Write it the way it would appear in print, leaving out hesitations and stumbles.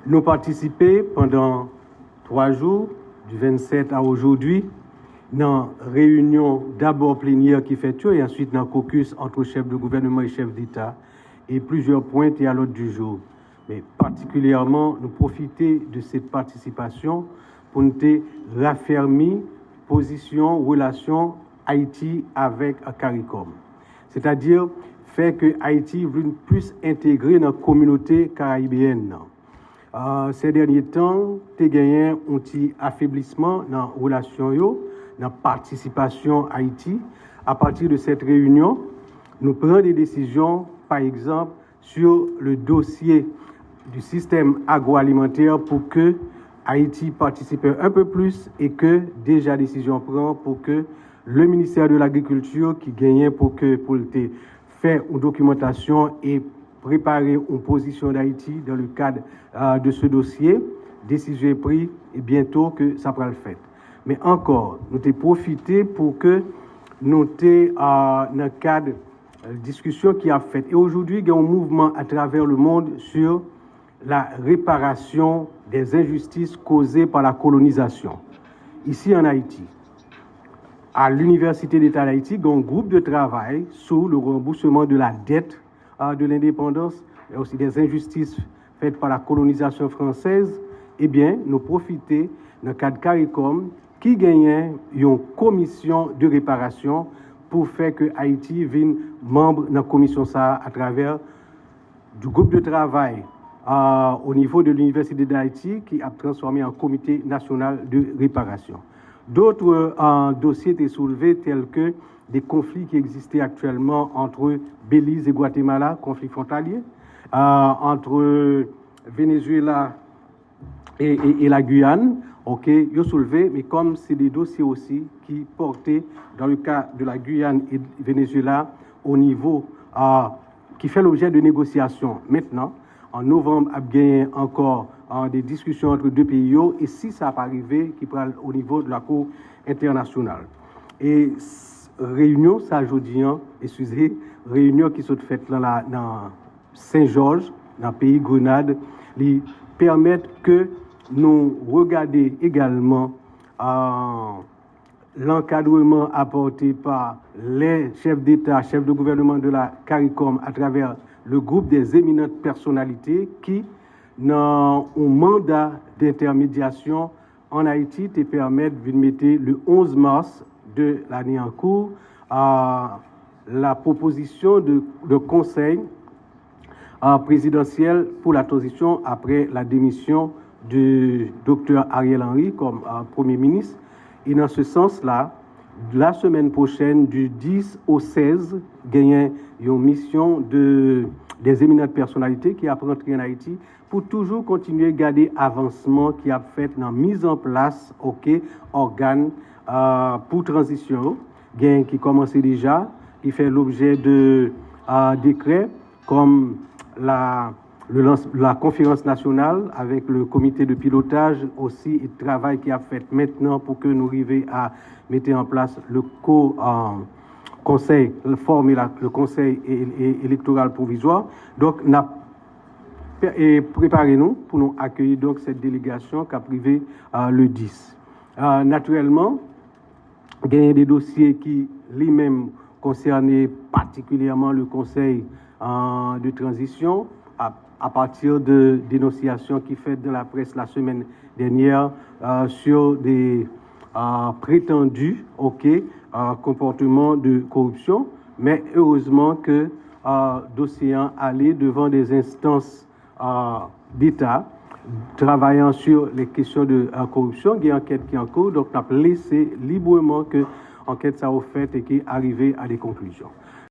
Nous participons pendant 3 jours, du 27 à aujourd'hui, dans réunion d'abord plénière qui fait tout et ensuite dans caucus entre chefs de gouvernement et chefs d'État et plusieurs points et à l'ordre du jour. Mais particulièrement, nous profiter de cette participation pour nous raffermir position, relation Haïti avec CARICOM. C'est-à-dire faire que Haïti veut plus intégrer dans la communauté caribéenne. Ces derniers temps, tu as gagné un petit affaiblissement dans la relation, dans la participation à Haïti. À partir de cette réunion, nous prenons des décisions, par exemple, sur le dossier du système agroalimentaire pour que Haïti participe un peu plus et que déjà décision prend pour que le ministère de l'Agriculture qui gagne pour faire une documentation et préparer une position d'Haïti dans le cadre de ce dossier. Décision est prise et bientôt que ça pourra le faire. Mais encore, nous avons profité pour que nous dans le cadre de discussion qui a fait. Et aujourd'hui, il y a un mouvement à travers le monde sur la réparation des injustices causées par la colonisation. Ici en Haïti, à l'Université d'État d'Haïti, il y a un groupe de travail sur le remboursement de la dette de l'indépendance et aussi des injustices faites par la colonisation française. Eh bien, nous profitons dans le cadre CARICOM qui gagne une commission de réparation pour faire que Haïti vienne membre de la commission ça à travers du groupe de travail au niveau de l'Université d'Haïti qui a transformé en comité national de réparation. D'autres dossiers étaient soulevés tels que des conflits qui existaient actuellement entre Belize et Guatemala, conflits frontaliers, entre Venezuela et la Guyane, ok, ils ont soulevé, mais comme c'est des dossiers aussi qui portaient, dans le cas de la Guyane et du Venezuela, au niveau qui fait l'objet de négociations. Maintenant, en novembre, il y a encore des discussions entre deux pays, et si ça va arriver, qui prend au niveau de la Cour internationale. Et réunion, ça aujourd'hui, excusez, réunion qui sont faites dans Saint-Georges, dans le pays Grenade, qui permettent que nous regardions également l'encadrement apporté par les chefs d'État, chefs de gouvernement de la CARICOM à travers le groupe des éminentes personnalités qui, dans un mandat d'intermédiation en Haïti, te permettent de mettre le 11 mars de l'année en cours la proposition de conseil présidentiel pour la transition après la démission du docteur Ariel Henry comme Premier ministre. Et dans ce sens-là, la semaine prochaine, du 10 au 16, il y a une mission des éminentes personnalités qui a rentré en Haïti pour toujours continuer à garder avancement qui a fait dans la mise en place organes pour transition, qui commençait déjà, qui fait l'objet de décrets comme la conférence nationale avec le comité de pilotage aussi et de travail qui a fait maintenant pour que nous arrivions à mettre en place le conseil, former le conseil électoral provisoire. Donc, préparez-nous pour nous accueillir donc cette délégation qui a privé le 10. Naturellement, il y a des dossiers qui lui-même concernaient particulièrement le Conseil de transition à partir de dénonciations qui faites dans la presse la semaine dernière sur des prétendus comportements de corruption. Mais heureusement que dossier allé devant des instances d'État travaillant sur les questions de corruption, il y a une enquête qui est en cours, donc on a laissé librement que l'enquête ça a fait et qui est arrivée à des conclusions.